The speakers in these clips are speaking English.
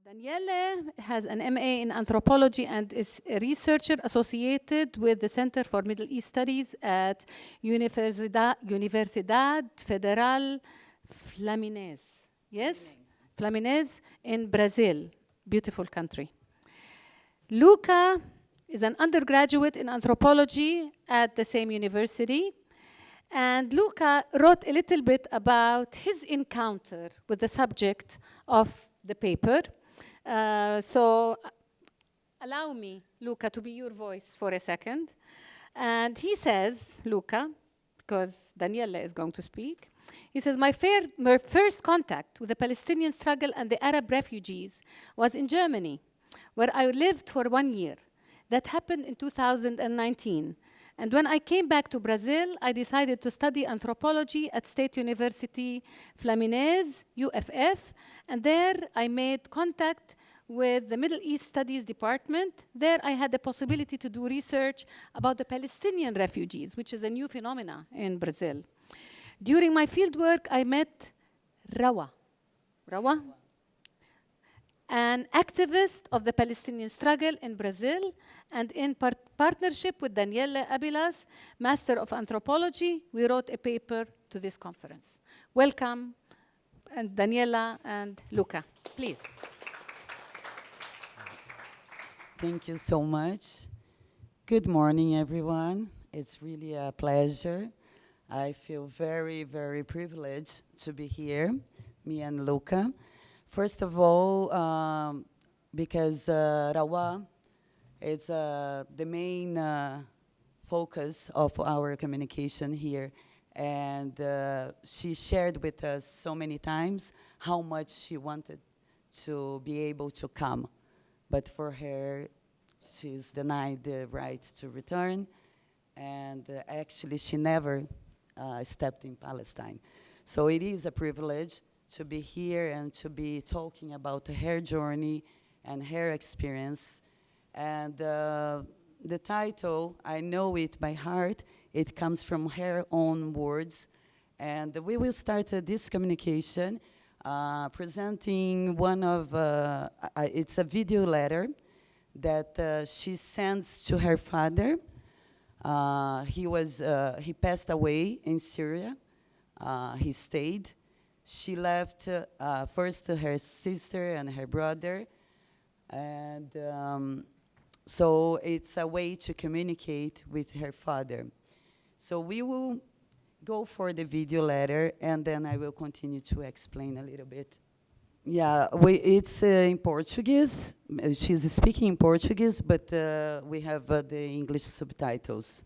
Daniele has an MA in anthropology and is a researcher associated with the Center for Middle East Studies at Universidad Federal Fluminense. Yes? Fluminense in Brazil. Beautiful country. Luca is an undergraduate in anthropology at the same university. And Luca wrote a little bit about his encounter with the subject of the paper. So allow me, Luca, to be your voice for a second. And he says, Luca, because Daniele is going to speak, he says, my first contact with the Palestinian struggle and the Arab refugees was in Germany, where I lived for 1 year. That happened in 2019. And when I came back to Brazil, I decided to study anthropology at State University Fluminense, UFF, and there I made contact with the Middle East Studies Department. There I had the possibility to do research about the Palestinian refugees, which is a new phenomenon in Brazil. During my fieldwork, I met Rawa, an activist of the Palestinian struggle in Brazil, and in partnership with Daniele Abilas, Master of Anthropology, we wrote a paper to this conference. Welcome, and Daniela and Luca, please. Thank you so much. Good morning, everyone. It's really a pleasure. I feel very, very privileged to be here, me and Luca. First of all, because Rawa is the main focus of our communication here, and she shared with us so many times how much she wanted to be able to come. But for her, she's denied the right to return, and actually she never stepped in Palestine. So it is a privilege to be here and to be talking about her journey and her experience. And the title, I know it by heart. It comes from her own words. And we will start this communication presenting one of, it's a video letter that she sends to her father. He passed away in Syria. He stayed. She left first to her sister and her brother. And so it's a way to communicate with her father. So we will go for the video letter, and then I will continue to explain a little bit. Yeah, it's in Portuguese. She's speaking in Portuguese, but we have the English subtitles.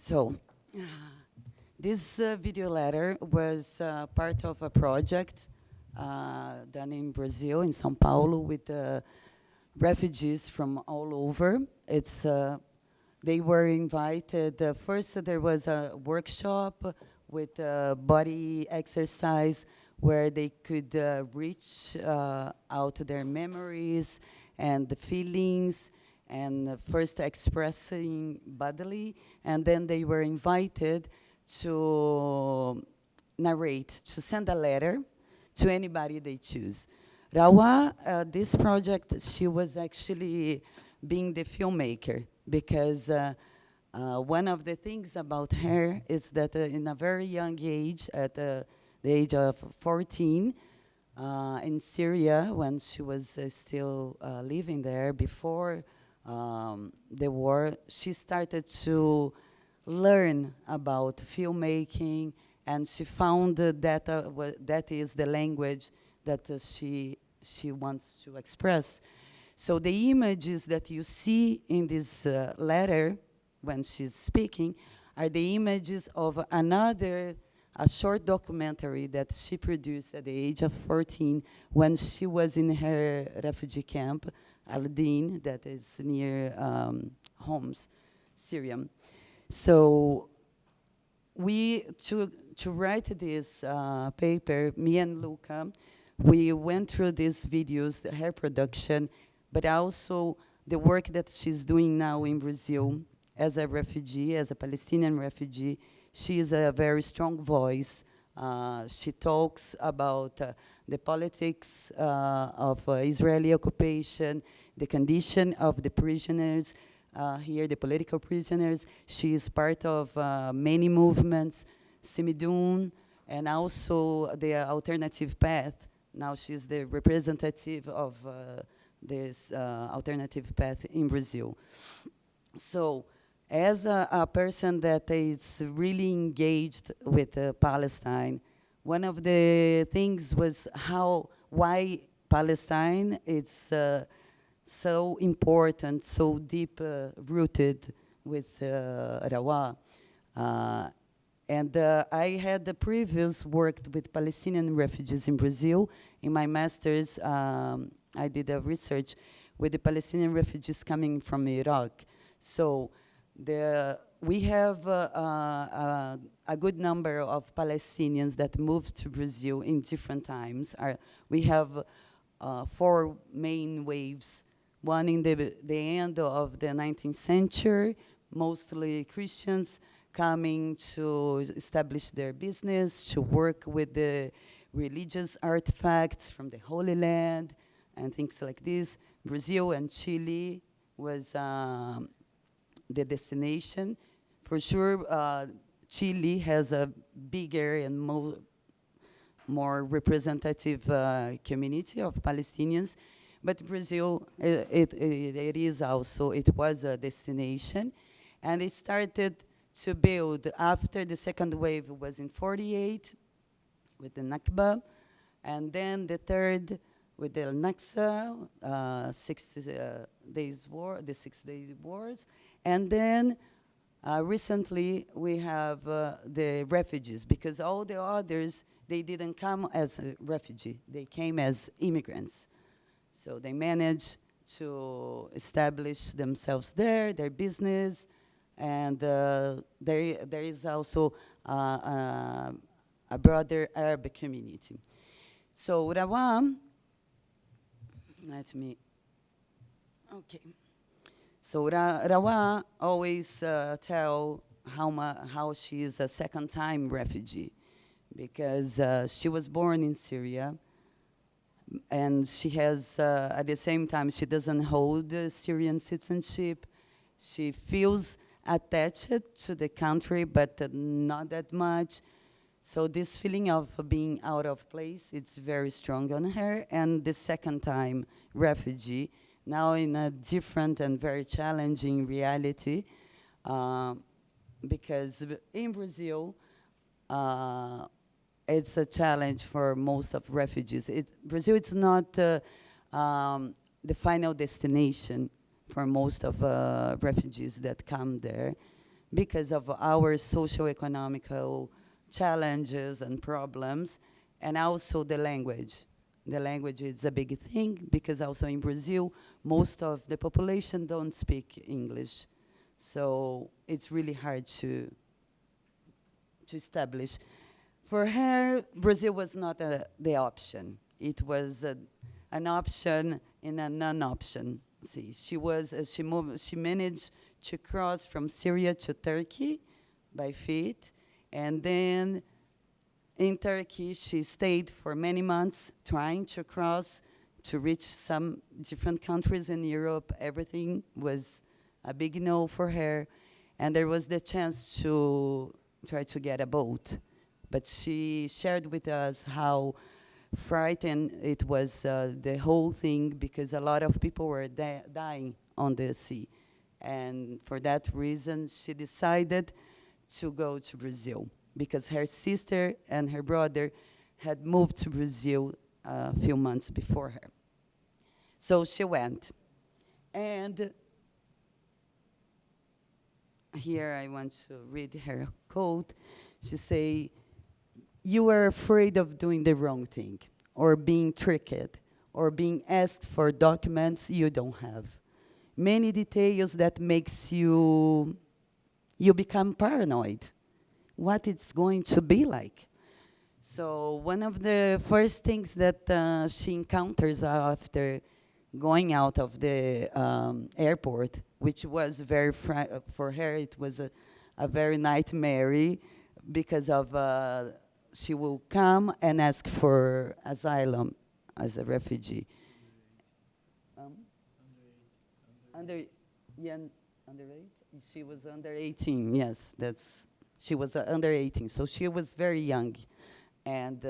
So, this video letter was part of a project done in Brazil, in São Paulo, with refugees from all over. They were invited. First, there was a workshop with body exercise where they could reach out their memories and the feelings, and first expressing bodily, and then they were invited to narrate, to send a letter to anybody they choose. Rawa, this project, she was actually being the filmmaker, because one of the things about her is that in a very young age, at the age of 14, in Syria, when she was still living there before the war, she started to learn about filmmaking, and she found that that is the language that she wants to express. So the images that you see in this letter when she's speaking are the images of a short documentary that she produced at the age of 14 when she was in her refugee camp, Al-Din, that is near Homs, Syria. So to write this paper, me and Luca, we went through these videos, her production, but also the work that she's doing now in Brazil as a refugee, as a Palestinian refugee. She is a very strong voice. She talks about the politics of Israeli occupation, the condition of the prisoners here, the political prisoners. She is part of many movements, Simidun, and also the alternative path. Now she's the representative of this alternative path in Brazil. So, as a person that is really engaged with Palestine, one of the things was why Palestine is so important, so deep rooted with Rawa. And I had the previous worked with Palestinian refugees in Brazil. In my master's, I did a research with the Palestinian refugees coming from Iraq. So we have a good number of Palestinians that moved to Brazil in different times. We have 4 main waves. One in the end of the 19th century, mostly Christians coming to establish their business, to work with the religious artifacts from the Holy Land and things like this. Brazil and Chile was the destination. For sure, Chile has a bigger and more representative community of Palestinians, but Brazil, it was a destination, and it started to build after the second wave was in 48 with the Nakba, and then the third with the Al-Naqsa, 6 days war, the 6 Day Wars, and then recently we have the refugees, because all the others, they didn't come as a refugee, they came as immigrants. So they managed to establish themselves there, their business, and there is also a broader Arab community. So Rawa, So Rawa always tell how she is a second-time refugee, because she was born in Syria, and she has, at the same time, she doesn't hold Syrian citizenship. She feels attached to the country, but not that much. So this feeling of being out of place, it's very strong on her. And the second time refugee, now in a different and very challenging reality, because in Brazil, it's a challenge for most of refugees. Brazil is not the final destination for most of refugees that come there, because of our socio-economical challenges and problems, and also the language. The language is a big thing because also in Brazil, most of the population don't speak English. So it's really hard to establish. For her, Brazil was not the option. It was an option in a non-option. See, she managed to cross from Syria to Turkey by feet, and then in Turkey, she stayed for many months trying to cross to reach some different countries in Europe. Everything was a big no for her, and there was the chance to try to get a boat. But she shared with us how frightened it was, the whole thing, because a lot of people were dying on the sea. And for that reason, she decided to go to Brazil, because her sister and her brother had moved to Brazil a few months before her. So she went. And here I want to read her quote. She say, "You are afraid of doing the wrong thing, or being tricked, or being asked for documents you don't have. Many details that makes you become paranoid. What it's going to be like." So one of the first things that she encounters after going out of the airport, which was very, for her, it was a very nightmare, because of she will come and ask for asylum as a refugee. Under 8? She was under 18, yes, she was under 18, so she was very young. And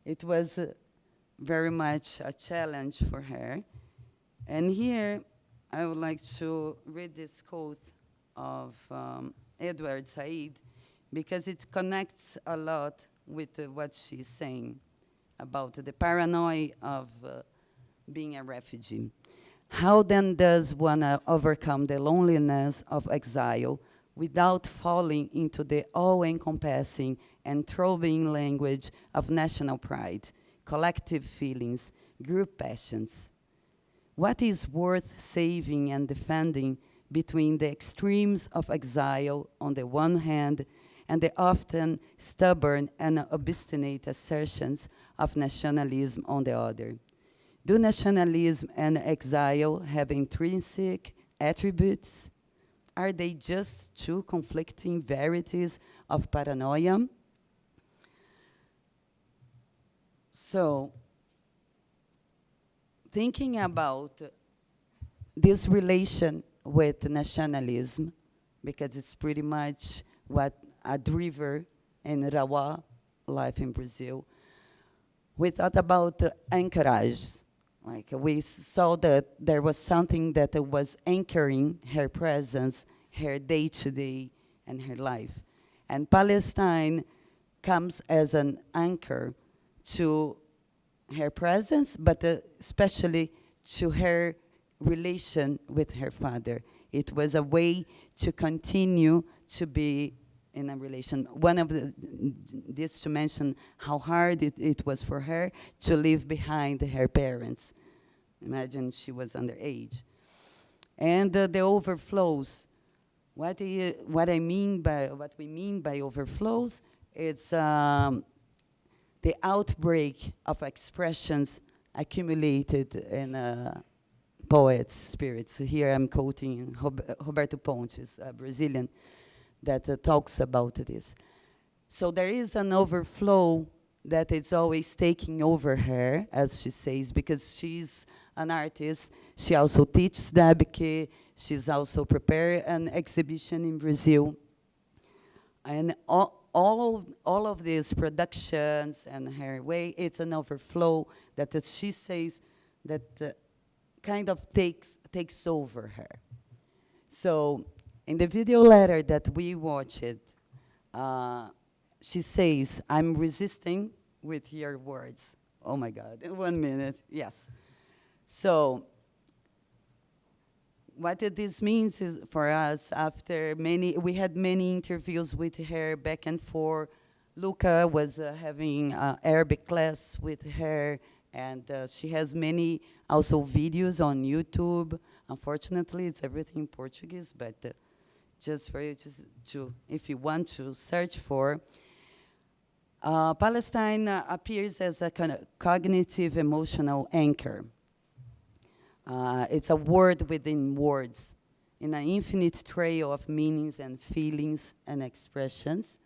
it was very much a challenge for her. And here, I would like to read this quote of Edward Said, because it connects a lot with what she's saying about the paranoia of being a refugee. "How then does one overcome the loneliness of exile without falling into the all-encompassing and throbbing language of national pride, collective feelings, group passions? What is worth saving and defending between the extremes of exile on the one hand and the often stubborn and obstinate assertions of nationalism on the other? Do nationalism and exile have intrinsic attributes? Are they just two conflicting varieties of paranoia?" So, thinking about this relation with nationalism, because it's pretty much what a driver in Rawa life in Brazil, we thought about anchorages. Like, we saw that there was something that was anchoring her presence, her day-to-day, and her life. And Palestine comes as an anchor to her presence, but especially to her relation with her father. It was a way to continue to be in a relation. One of this to mention how hard it was for her to leave behind her parents. Imagine she was underage. And the overflows. What we mean by overflows, it's the outbreak of expressions accumulated in poets' spirits. Here I'm quoting Roberto Pontes, a Brazilian, that talks about this. So there is an overflow that it's always taking over her, as she says, because she's an artist. She also teaches Debke. She's also prepared an exhibition in Brazil. And all of these productions and her way, it's an overflow that she says that kind of takes over her. So in the video letter that we watched, she says, "I'm resisting with your words." Oh my God, 1 minute, yes. So what this means is for us, after we had many interviews with her back and forth. Luca was having Arabic class with her, and she has many also videos on YouTube. Unfortunately, it's everything in Portuguese, but just for you to, if you want to search for. Palestine appears as a kind of cognitive emotional anchor. It's a word within words, in an infinite trail of meanings and feelings and expressions.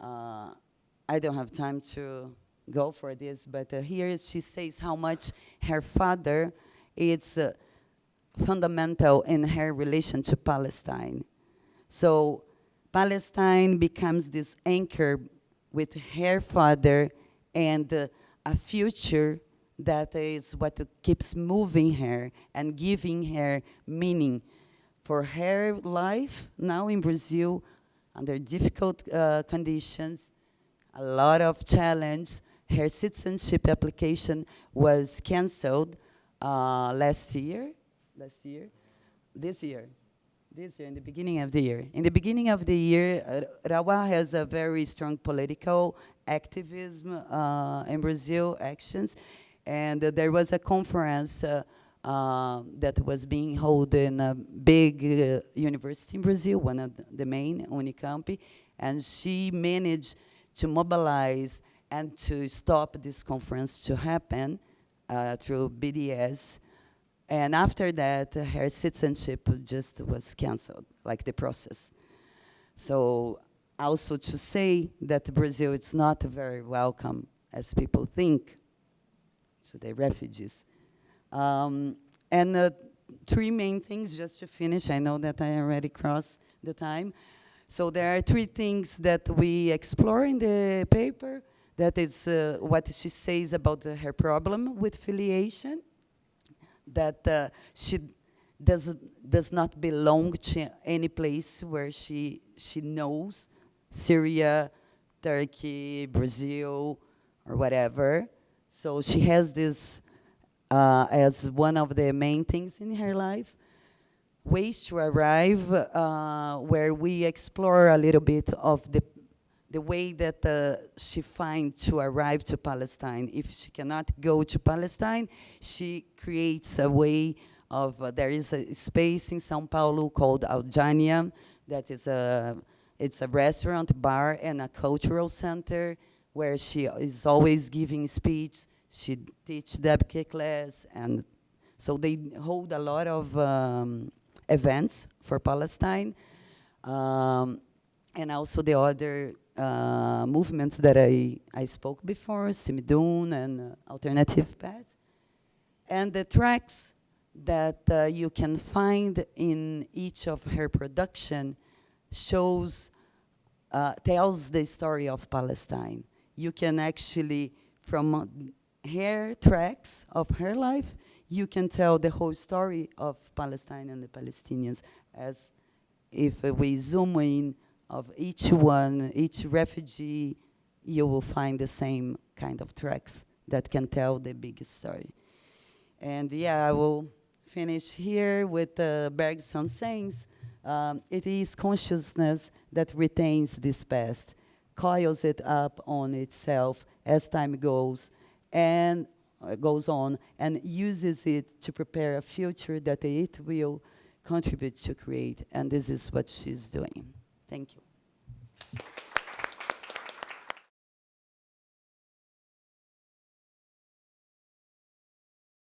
I don't have time to go for this, but here she says how much her father is fundamental in her relation to Palestine. So Palestine becomes this anchor with her father and a future that is what keeps moving her and giving her meaning for her life now in Brazil under difficult conditions, a lot of challenge. Her citizenship application was canceled this year, in the beginning of the year. In the beginning of the year, Rawa has a very strong political activism in Brazil, actions, and there was a conference that was being held in a big university in Brazil, one of the main, Unicamp, and she managed to mobilize and to stop this conference to happen through BDS. And after that, her citizenship just was canceled, like the process. So also to say that Brazil is not very welcome as people think, so they're refugees. And three main things, just to finish, I know that I already crossed the time. So there are three things that we explore in the paper. That is what she says about her problem with filiation, that she does not belong to any place where she knows, Syria, Turkey, Brazil, or whatever. So she has this as one of the main things in her life. Ways to arrive, where we explore a little bit of the way that she finds to arrive to Palestine. If she cannot go to Palestine, she creates a way of, there is a space in São Paulo called Al-Jania, that is it's a restaurant, bar, and a cultural center where she is always giving speech. She teaches Debke class, and so they hold a lot of events for Palestine, and also the other movements that I spoke before, Simidun and Alternative Path. And the tracks that you can find in each of her production tells the story of Palestine. You can actually, from her tracks of her life, you can tell the whole story of Palestine and the Palestinians, as if we zoom in of each one, each refugee, you will find the same kind of tracks that can tell the biggest story. And yeah, I will finish here with Bergson sayings. It is consciousness that retains this past, coils it up on itself as time goes on, and uses it to prepare a future that it will contribute to create. And this is what she's doing. Thank you.